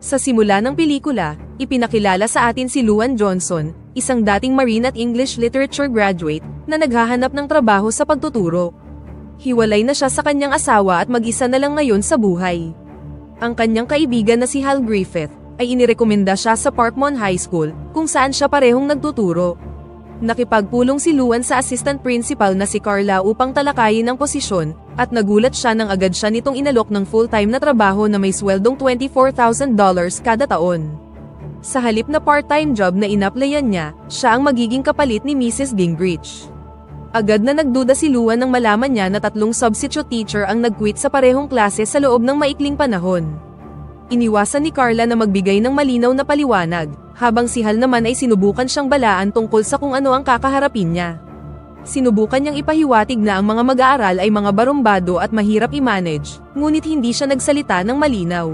Sa simula ng pelikula, ipinakilala sa atin si Luan Johnson, isang dating Marine at English Literature graduate, na naghahanap ng trabaho sa pagtuturo. Hiwalay na siya sa kanyang asawa at mag-isa na lang ngayon sa buhay. Ang kanyang kaibigan na si Hal Griffith, ay inirekomenda siya sa Parkmont High School, kung saan siya parehong nagtuturo. Nakipagpulong si Luan sa assistant principal na si Carla upang talakayin ang posisyon, at nagulat siya nang agad siya nitong inalok ng full-time na trabaho na may sweldong $24,000 kada taon. Sa halip na part-time job na inaplayan niya, siya ang magiging kapalit ni Mrs. Gingrich. Agad na nagduda si Luan nang malaman niya na 3 substitute teacher ang nag-quit sa parehong klase sa loob ng maikling panahon. Iniwasan ni Carla na magbigay ng malinaw na paliwanag, habang si Hal naman ay sinubukan siyang balaan tungkol sa kung ano ang kakaharapin niya. Sinubukan niyang ipahiwatig na ang mga mag-aaral ay mga barumbado at mahirap i-manage, ngunit hindi siya nagsalita ng malinaw.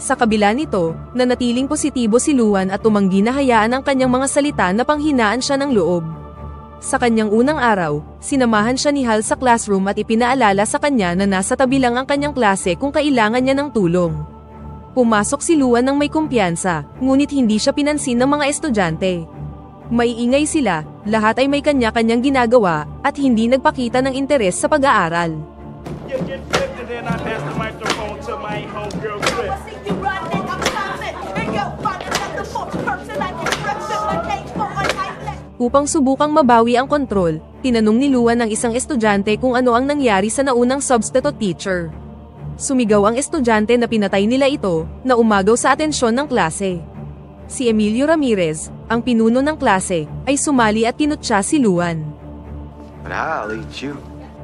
Sa kabila nito, nanatiling positibo si Luan at tumanggi na hayaan ang kanyang mga salita na panghinaan siya ng loob. Sa kanyang unang araw, sinamahan siya ni Hal sa classroom at ipinaalala sa kanya na nasa tabi lang ang kanyang klase kung kailangan niya ng tulong. Pumasok si Luan ng may kumpiyansa, ngunit hindi siya pinansin ng mga estudyante. Maiingay sila, lahat ay may kanya-kanyang ginagawa, at hindi nagpakita ng interes sa pag-aaral. Upang subukang mabawi ang kontrol, tinanong ni Luan ng isang estudyante kung ano ang nangyari sa naunang substitute teacher. Sumigaw ang estudyante na pinatay nila ito, na umagaw sa atensyon ng klase. Si Emilio Ramirez, ang pinuno ng klase, ay sumali at kinutya si Luan.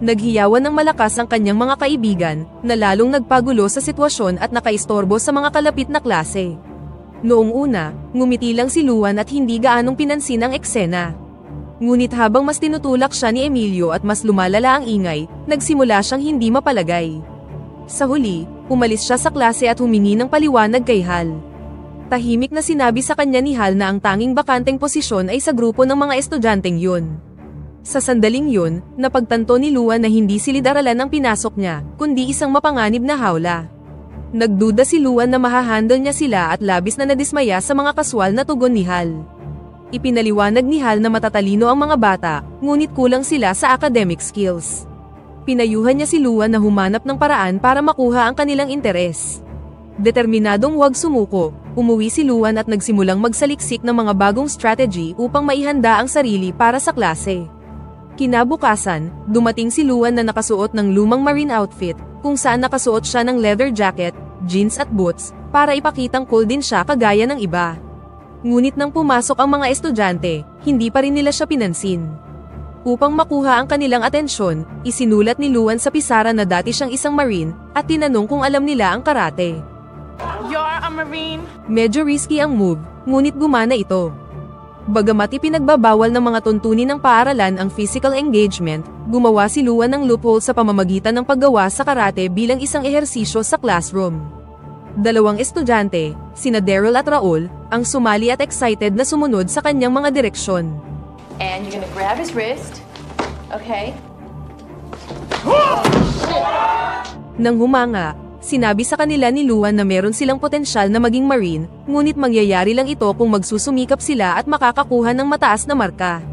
Naghiyawan ng malakas ang kanyang mga kaibigan, na lalong nagpagulo sa sitwasyon at nakaistorbo sa mga kalapit na klase. Noong una, ngumiti lang si Luan at hindi gaanong pinansin ang eksena. Ngunit habang mas tinutulak siya ni Emilio at mas lumalala ang ingay, nagsimula siyang hindi mapalagay. Sa huli, umalis siya sa klase at humingi ng paliwanag kay Hal. Tahimik na sinabi sa kanya ni Hal na ang tanging bakanteng posisyon ay sa grupo ng mga estudyanteng yun. Sa sandaling yun, napagtanto ni Luan na hindi silid-aralan ang pinasok niya, kundi isang mapanganib na hawla. Nagduda si Luan na mahahandle niya sila at labis na nadismaya sa mga kaswal na tugon ni Hal. Ipinaliwanag ni Hal na matatalino ang mga bata, ngunit kulang sila sa academic skills. Pinayuhan niya si Luan na humanap ng paraan para makuha ang kanilang interes. Determinadong huwag sumuko, umuwi si Luan at nagsimulang magsaliksik ng mga bagong strategy upang maihanda ang sarili para sa klase. Kinabukasan, dumating si Luan na nakasuot ng lumang marine outfit, kung saan nakasuot siya ng leather jacket, jeans at boots, para ipakitang cool din siya kagaya ng iba. Ngunit nang pumasok ang mga estudyante, hindi pa rin nila siya pinansin. Upang makuha ang kanilang atensyon, isinulat ni Luan sa pisara na dati siyang isang Marine, at tinanong kung alam nila ang karate. You're a Marine? Medyo risky ang move, ngunit gumana ito. Bagamat ipinagbabawal ng mga tuntunin ng paaralan ang physical engagement, gumawa si Luan ng loophole sa pamamagitan ng paggawa sa karate bilang isang ehersisyo sa classroom. 2 estudyante, sina Daryl at Raul, ang sumali at excited na sumunod sa kanyang mga direksyon. And you're gonna grab his wrist, okay? Nang humanga, sinabi sa kanila ni Luan na meron silang potensyal na maging Marine, ngunit mangyayari lang ito kung magsusumikap sila at makakakuha ng mataas na marka.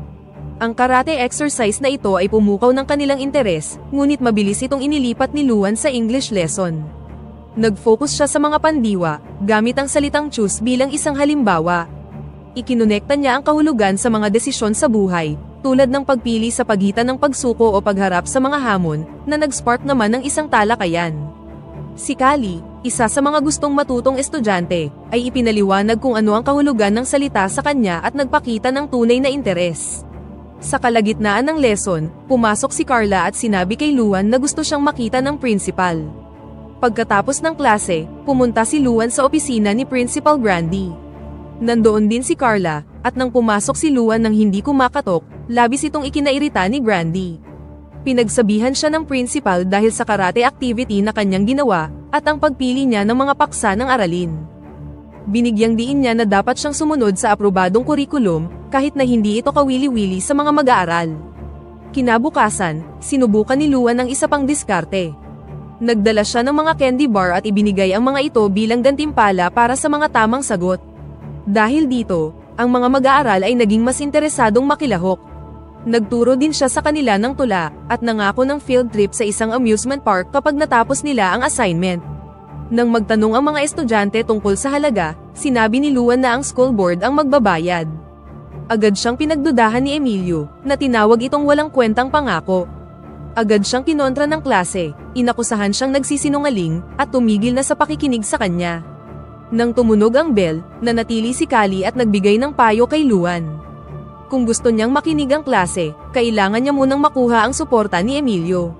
Ang karate exercise na ito ay pumukaw ng kanilang interes, ngunit mabilis itong inilipat ni Luan sa English lesson. Nag-focus siya sa mga pandiwa, gamit ang salitang choose bilang isang halimbawa. Ikinonekta niya ang kahulugan sa mga desisyon sa buhay, tulad ng pagpili sa pagitan ng pagsuko o pagharap sa mga hamon, na nag-spark naman ng isang talakayan. Si Kali, isa sa mga gustong matutong estudyante, ay ipinaliwanag kung ano ang kahulugan ng salita sa kanya at nagpakita ng tunay na interes. Sa kalagitnaan ng lesson, pumasok si Carla at sinabi kay Luan na gusto siyang makita ng principal. Pagkatapos ng klase, pumunta si Luan sa opisina ni Principal Grandy. Nandoon din si Carla, at nang pumasok si Luan nang hindi kumakatok, labis itong ikinairita ni Grandy. Pinagsabihan siya ng principal dahil sa karate activity na kanyang ginawa, at ang pagpili niya ng mga paksa ng aralin. Binigyang diin niya na dapat siyang sumunod sa aprobadong kurikulum, kahit na hindi ito kawili-wili sa mga mag-aaral. Kinabukasan, sinubukan ni Luan ang isa pang diskarte. Nagdala siya ng mga candy bar at ibinigay ang mga ito bilang gantimpala para sa mga tamang sagot. Dahil dito, ang mga mag-aaral ay naging mas interesadong makilahok. Nagturo din siya sa kanila ng tula, at nangako ng field trip sa isang amusement park kapag natapos nila ang assignment. Nang magtanong ang mga estudyante tungkol sa halaga, sinabi ni Luan na ang school board ang magbabayad. Agad siyang pinagdudahan ni Emilio, na tinawag itong walang kwentang pangako. Agad siyang kinontra ng klase, inakusahan siyang nagsisinungaling, at tumigil na sa pakikinig sa kanya. Nang tumunog ang bell, nanatili si Kali at nagbigay ng payo kay Luan. Kung gusto niyang makinig ang klase, kailangan niya munang makuha ang suporta ni Emilio.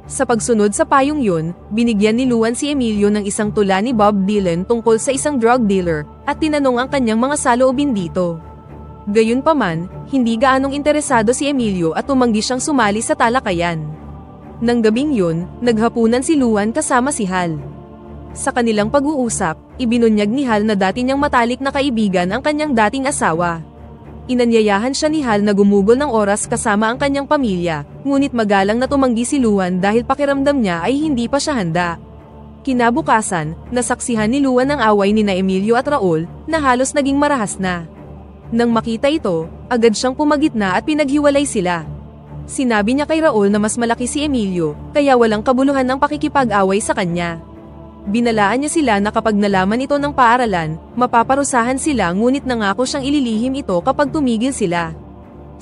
Sa pagsunod sa payong yun, binigyan ni Luan si Emilio ng isang tula ni Bob Dylan tungkol sa isang drug dealer, at tinanong ang kanyang mga saloobin dito. Gayunpaman, hindi gaanong interesado si Emilio at tumanggi siyang sumali sa talakayan. Nang gabing yun, naghapunan si Luan kasama si Hal. Sa kanilang pag-uusap, ibinunyag ni Hal na dati niyang matalik na kaibigan ang kanyang dating asawa. Inanyayahan siya ni Hal na gumugol ng oras kasama ang kanyang pamilya, ngunit magalang na tumanggi si Luan dahil pakiramdam niya ay hindi pa siya handa. Kinabukasan, nasaksihan ni Luan ang away ni na Emilio at Raul, na halos naging marahas na. Nang makita ito, agad siyang pumagitna at pinaghiwalay sila. Sinabi niya kay Raul na mas malaki si Emilio, kaya walang kabuluhan ng pakikipag-away sa kanya. Binalaan niya sila na kapag nalaman ito ng paaralan, mapaparusahan sila, ngunit nangako siyang ililihim ito kapag tumigil sila.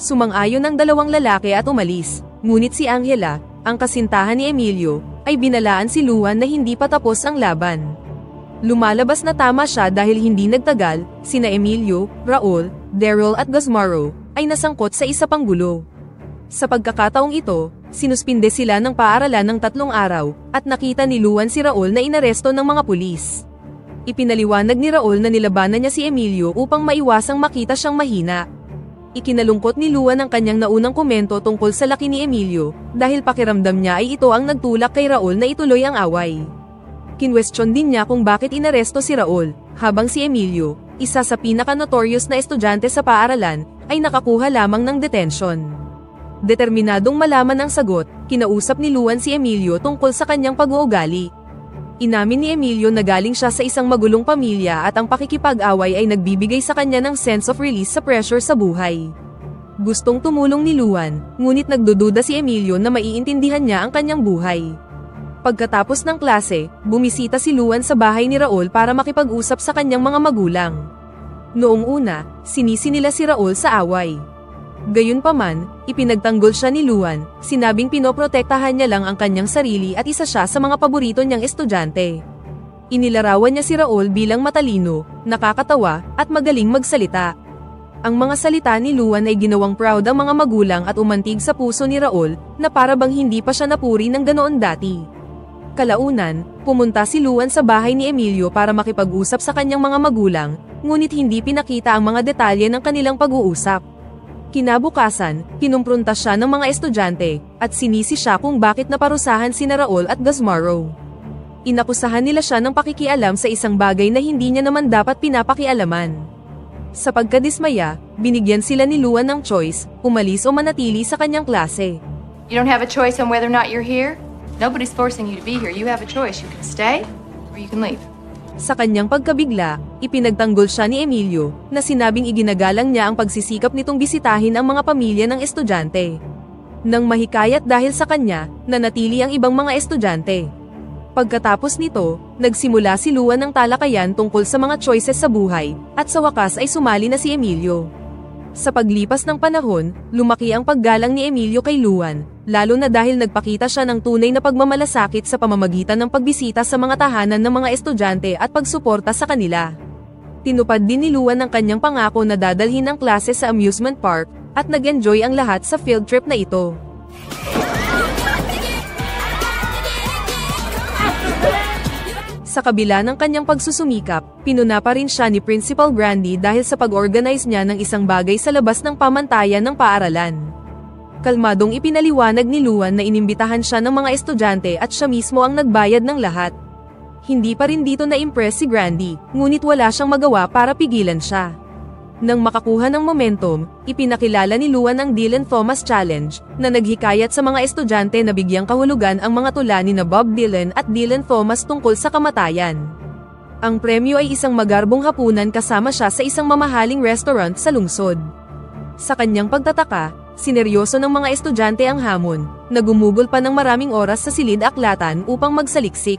Sumang-ayon ang dalawang lalaki at umalis, ngunit si Angela, ang kasintahan ni Emilio, ay binalaan si Luan na hindi pa tapos ang laban. Lumalabas na tama siya dahil hindi nagtagal, sina Emilio, Raul, Daryl at Gazmaro, ay nasangkot sa isa pang gulo. Sa pagkakataong ito, sinuspinde sila ng paaralan ng 3 araw, at nakita ni Luan si Raul na inaresto ng mga pulis. Ipinaliwanag ni Raul na nilabanan niya si Emilio upang maiwasang makita siyang mahina. Ikinalungkot ni Luan ang kanyang naunang komento tungkol sa laki ni Emilio, dahil pakiramdam niya ay ito ang nagtulak kay Raul na ituloy ang away. Kinwestiyon din niya kung bakit inaresto si Raul, habang si Emilio, isa sa pinaka-notorious na estudyante sa paaralan, ay nakakuha lamang ng detention. Determinadong malaman ang sagot, kinausap ni Luan si Emilio tungkol sa kanyang pag-uugali. Inamin ni Emilio na galing siya sa isang magulong pamilya at ang pakikipag-away ay nagbibigay sa kanya ng sense of release sa pressure sa buhay. Gustong tumulong ni Luan, ngunit nagdududa si Emilio na maiintindihan niya ang kanyang buhay. Pagkatapos ng klase, bumisita si Luan sa bahay ni Raul para makipag-usap sa kanyang mga magulang. Noong una, sinisi nila si Raul sa away. Gayunpaman, ipinagtanggol siya ni Luan, sinabing pinoprotektahan niya lang ang kanyang sarili at isa siya sa mga paborito niyang estudyante. Inilarawan niya si Raul bilang matalino, nakakatawa, at magaling magsalita. Ang mga salita ni Luan ay ginawang proud ang mga magulang at umantig sa puso ni Raul, na para bang hindi pa siya napuri ng ganoon dati. Kalaunan, pumunta si Luan sa bahay ni Emilio para makipag-usap sa kanyang mga magulang, ngunit hindi pinakita ang mga detalye ng kanilang pag-uusap. Kinabukasan, kinumpronta siya ng mga estudyante, at sinisi siya kung bakit naparusahan sina Raul at Gazmaro. Inakusahan nila siya ng pakikialam sa isang bagay na hindi niya naman dapat pinapakialaman. Sa pagkadismaya, binigyan sila ni Luan ng choice, umalis o manatili sa kanyang klase. You don't have a choice on whether or not you're here. Nobody's forcing you to be here. You have a choice. You can stay or you can leave. Sa kanyang pagkabigla, ipinagtanggol siya ni Emilio, na sinabing iginagalang niya ang pagsisikap nitong bisitahin ang mga pamilya ng estudyante. Nang mahikayat dahil sa kanya, nanatili ang ibang mga estudyante. Pagkatapos nito, nagsimula si Luan ng talakayan tungkol sa mga choices sa buhay, at sa wakas ay sumali na si Emilio. Sa paglipas ng panahon, lumaki ang paggalang ni Emilio kay Luan, lalo na dahil nagpakita siya ng tunay na pagmamalasakit sa pamamagitan ng pagbisita sa mga tahanan ng mga estudyante at pagsuporta sa kanila. Tinupad din ni Luan ang kanyang pangako na dadalhin ang klase sa amusement park, at nag-enjoy ang lahat sa field trip na ito. Sa kabila ng kanyang pagsusumikap, pinuna pa rin siya ni Principal Grandy dahil sa pag-organize niya ng isang bagay sa labas ng pamantayan ng paaralan. Kalmadong ipinaliwanag ni Luan na inimbitahan siya ng mga estudyante at siya mismo ang nagbayad ng lahat. Hindi pa rin dito na-impress si Grandy, ngunit wala siyang magawa para pigilan siya. Nang makakuha ng momentum, ipinakilala ni Luan ang Dylan Thomas Challenge, na naghikayat sa mga estudyante na bigyang kahulugan ang mga tula ni na Bob Dylan at Dylan Thomas tungkol sa kamatayan. Ang premyo ay isang magarbong hapunan kasama siya sa isang mamahaling restaurant sa lungsod. Sa kanyang pagtataka, sineryoso ng mga estudyante ang hamon, na gumugol pa ng maraming oras sa silid-aklatan upang magsaliksik.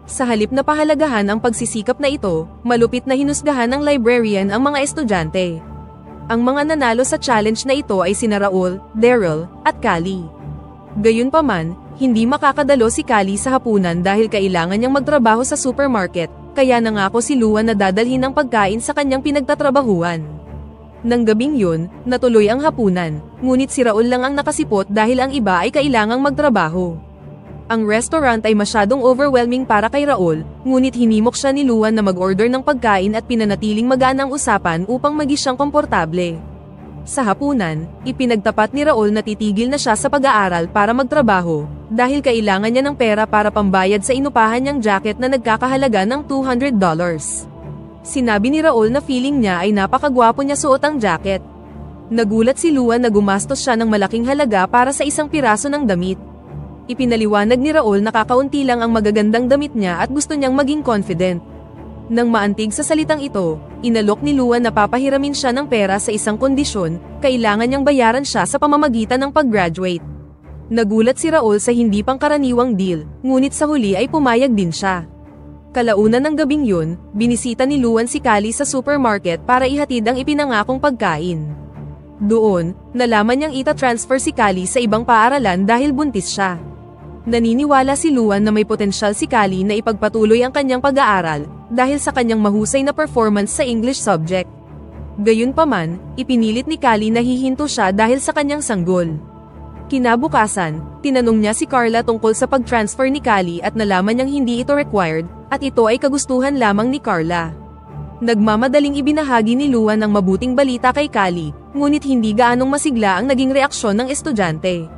Sa halip na pahalagahan ang pagsisikap na ito, malupit na hinusgahan ng librarian ang mga estudyante. Ang mga nanalo sa challenge na ito ay sina Raul, Daryl, at Callie. Gayunpaman, hindi makakadalo si Callie sa hapunan dahil kailangan niyang magtrabaho sa supermarket, kaya nangako si Luan na dadalhin ang pagkain sa kanyang pinagtatrabahuan. Nang gabing yun, natuloy ang hapunan, ngunit si Raul lang ang nakasipot dahil ang iba ay kailangang magtrabaho. Ang restaurant ay masyadong overwhelming para kay Raul, ngunit hinimok siya ni Luan na mag-order ng pagkain at pinanatiling magaan ang usapan upang maging siyang komportable. Sa hapunan, ipinagtapat ni Raul na titigil na siya sa pag-aaral para magtrabaho, dahil kailangan niya ng pera para pambayad sa inupahan niyang jacket na nagkakahalaga ng $200. Sinabi ni Raul na feeling niya ay napakagwapo niya suot ang jacket. Nagulat si Luan na gumastos siya ng malaking halaga para sa isang piraso ng damit. Ipinaliwanag ni Raul na kakaunti lang ang magagandang damit niya at gusto niyang maging confident. Nang maantig sa salitang ito, inalok ni Luan na papahiramin siya ng pera sa isang kondisyon, kailangan niyang bayaran siya sa pamamagitan ng pag-graduate. Nagulat si Raul sa hindi pangkaraniwang deal, ngunit sa huli ay pumayag din siya. Kalaunan ng gabing yun, binisita ni Luan si Callie sa supermarket para ihatid ang ipinangakong pagkain. Doon, nalaman niyang ita-transfer si Callie sa ibang paaralan dahil buntis siya. Naniniwala si Luan na may potensyal si Callie na ipagpatuloy ang kanyang pag-aaral, dahil sa kanyang mahusay na performance sa English subject. Gayunpaman, ipinilit ni Callie na hihinto siya dahil sa kanyang sanggol. Kinabukasan, tinanong niya si Carla tungkol sa pag-transfer ni Callie at nalaman niyang hindi ito required, at ito ay kagustuhan lamang ni Carla. Nagmamadaling ibinahagi ni Luan ang mabuting balita kay Callie, ngunit hindi gaanong masigla ang naging reaksyon ng estudyante.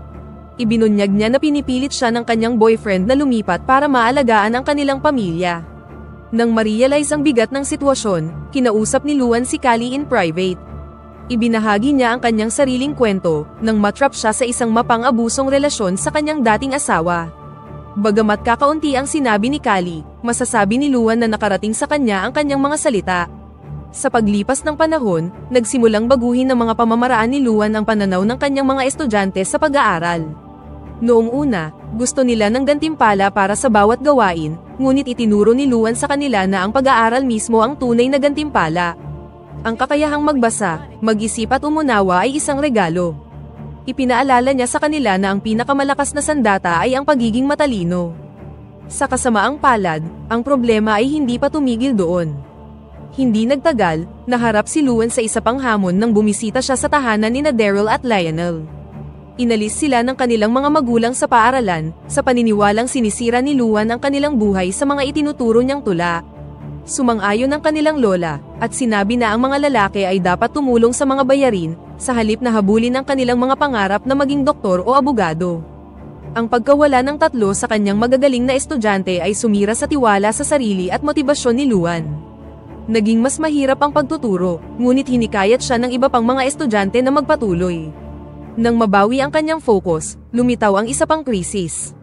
Ibinunyag niya na pinipilit siya ng kanyang boyfriend na lumipat para maalagaan ang kanilang pamilya. Nang ma-realize ang bigat ng sitwasyon, kinausap ni Luan si Callie in private. Ibinahagi niya ang kanyang sariling kwento, nang matrap siya sa isang mapang-abusong relasyon sa kanyang dating asawa. Bagamat kakaunti ang sinabi ni Callie, masasabi ni Luan na nakarating sa kanya ang kanyang mga salita. Sa paglipas ng panahon, nagsimulang baguhin ng mga pamamaraan ni Luan ang pananaw ng kanyang mga estudyante sa pag-aaral. Noong una, gusto nila ng gantimpala para sa bawat gawain, ngunit itinuro ni Luan sa kanila na ang pag-aaral mismo ang tunay na gantimpala. Ang kakayahang magbasa, mag-isip at umunawa ay isang regalo. Ipinaalala niya sa kanila na ang pinakamalakas na sandata ay ang pagiging matalino. Sa kasamaang palad, ang problema ay hindi pa tumigil doon. Hindi nagtagal, naharap si Luan sa isa pang hamon nang bumisita siya sa tahanan ni Daryl at Lionel. Inalis sila ng kanilang mga magulang sa paaralan, sa paniniwalang sinisira ni Luan ang kanilang buhay sa mga itinuturo niyang tula. Sumang-ayon ang kanilang lola, at sinabi na ang mga lalaki ay dapat tumulong sa mga bayarin, sa halip na habulin ang kanilang mga pangarap na maging doktor o abogado. Ang pagkawala ng tatlo sa kanyang magagaling na estudyante ay sumira sa tiwala sa sarili at motibasyon ni Luan. Naging mas mahirap ang pagtuturo, ngunit hinikayat siya ng iba pang mga estudyante na magpatuloy. Nang mabawi ang kanyang focus, lumitaw ang isa pang krisis.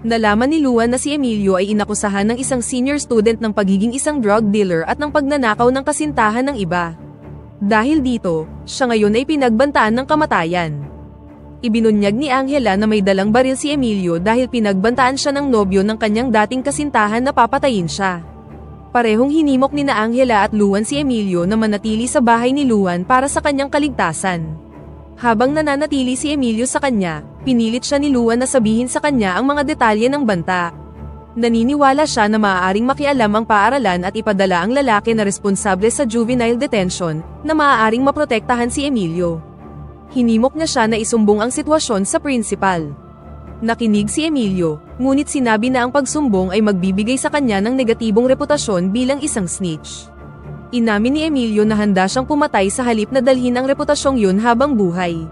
Nalaman ni Luan na si Emilio ay inakusahan ng isang senior student ng pagiging isang drug dealer at ng pagnanakaw ng kasintahan ng iba. Dahil dito, siya ngayon ay pinagbantaan ng kamatayan. Ibinunyag ni Angela na may dalang baril si Emilio dahil pinagbantaan siya ng nobyo ng kanyang dating kasintahan na papatayin siya. Parehong hinimok ni na Angela at Luan si Emilio na manatili sa bahay ni Luan para sa kanyang kaligtasan. Habang nananatili si Emilio sa kanya, pinilit siya ni Luan na sabihin sa kanya ang mga detalye ng banta. Naniniwala siya na maaaring makialam ang paaralan at ipadala ang lalaki na responsable sa juvenile detention, na maaaring maprotektahan si Emilio. Hinimok niya siya na isumbong ang sitwasyon sa principal. Nakinig si Emilio, ngunit sinabi na ang pagsumbong ay magbibigay sa kanya ng negatibong reputasyon bilang isang snitch. Inamin ni Emilio na handa siyang pumatay sa halip na dalhin ang reputasyong yun habang buhay.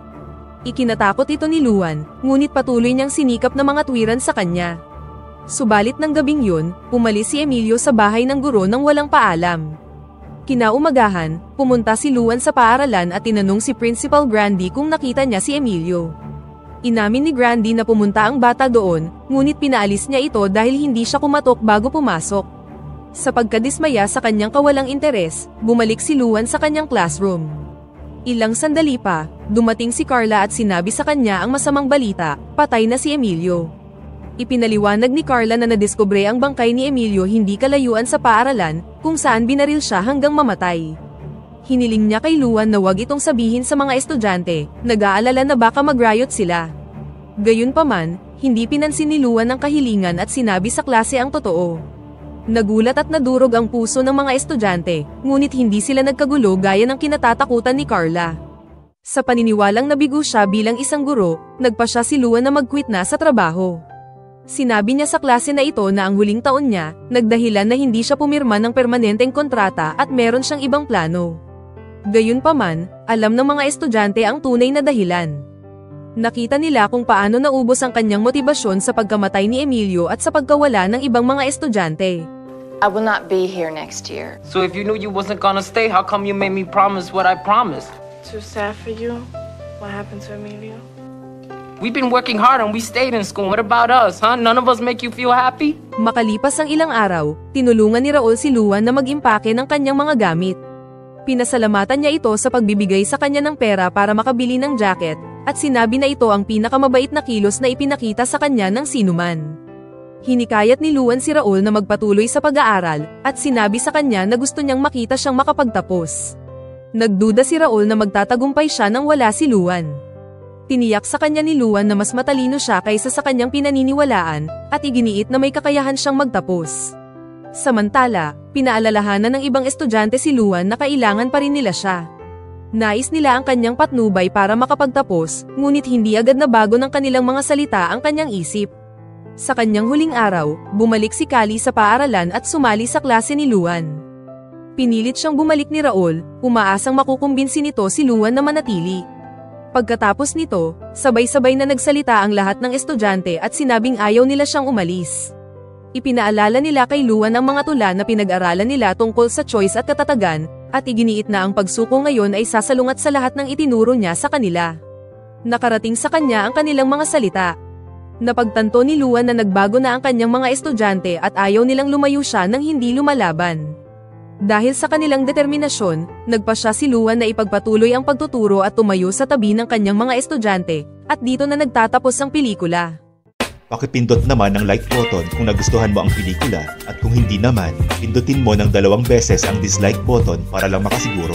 Ikinatakot ito ni Luan, ngunit patuloy niyang sinikap na mga tuwiran sa kanya. Subalit ng gabing yun, umalis si Emilio sa bahay ng guro nang walang paalam. Kinaumagahan, pumunta si Luan sa paaralan at tinanong si Principal Grandy kung nakita niya si Emilio. Inamin ni Grandy na pumunta ang bata doon, ngunit pinaalis niya ito dahil hindi siya kumatok bago pumasok. Sa pagkadismaya sa kanyang kawalang interes, bumalik si Luan sa kanyang classroom. Ilang sandali pa, dumating si Carla at sinabi sa kanya ang masamang balita, patay na si Emilio. Ipinaliwanag ni Carla na nadiskubre ang bangkay ni Emilio hindi kalayuan sa paaralan, kung saan binaril siya hanggang mamatay. Hiniling niya kay Luan na wag itong sabihin sa mga estudyante, nag-aalala na baka mag-riot sila. Gayunpaman, hindi pinansin ni Luan ang kahilingan at sinabi sa klase ang totoo. Nagulat at nadurog ang puso ng mga estudyante, ngunit hindi sila nagkagulo gaya ng kinatatakutan ni Carla. Sa paniniwalang nabigo siya bilang isang guro, nagpa siya si Luan na mag-quit na sa trabaho. Sinabi niya sa klase na ito na ang huling taon niya, nagdahilan na hindi siya pumirma ng permanenteng kontrata at meron siyang ibang plano. Gayunpaman, alam ng mga estudyante ang tunay na dahilan. Nakita nila kung paano naubos ang kanyang motibasyon sa pagkamatay ni Emilio at sa pagkawala ng ibang mga estudyante. I will not be here next year. So if you knew you wasn't gonna stay, how come you made me promise what I promised? Too sad for you? What happened to Emilio? We've been working hard and we stayed in school. What about us, huh? None of us make you feel happy? Makalipas ang ilang araw, tinulungan ni Raul si Luan na mag-impake ng kanyang mga gamit. Pinasalamatan niya ito sa pagbibigay sa kanya ng pera para makabili ng jacket, at sinabi na ito ang pinakamabait na kilos na ipinakita sa kanya ng sinuman. Hinikayat ni Luan si Raul na magpatuloy sa pag-aaral, at sinabi sa kanya na gusto niyang makita siyang makapagtapos. Nagduda si Raul na magtatagumpay siya nang wala si Luan. Tiniyak sa kanya ni Luan na mas matalino siya kaysa sa kanyang pinaniniwalaan, at iginiit na may kakayahan siyang magtapos. Samantala, pinaalalahanan ng ibang estudyante si Luan na kailangan pa rin nila siya. Nais nila ang kanyang patnubay para makapagtapos, ngunit hindi agad na bago ng kanilang mga salita ang kanyang isip. Sa kanyang huling araw, bumalik si Callie sa paaralan at sumali sa klase ni Luan. Pinilit siyang bumalik ni Raul, umaasang makukumbinsi nito si Luan na manatili. Pagkatapos nito, sabay-sabay na nagsalita ang lahat ng estudyante at sinabing ayaw nila siyang umalis. Ipinaalala nila kay Luan ang mga tula na pinag-aralan nila tungkol sa choice at katatagan, at iginiit na ang pagsuko ngayon ay sasalungat sa lahat ng itinuro niya sa kanila. Nakarating sa kanya ang kanilang mga salita. Napagtanto ni Luan na nagbago na ang kanyang mga estudyante at ayaw nilang lumayo siya nang hindi lumalaban. Dahil sa kanilang determinasyon, nagpa siya si Luan na ipagpatuloy ang pagtuturo at tumayo sa tabi ng kanyang mga estudyante, at dito na nagtatapos ang pelikula. Pakipindot naman ang like button kung nagustuhan mo ang pelikula, at kung hindi naman, pindutin mo ng 2 beses ang dislike button para lang makasiguro.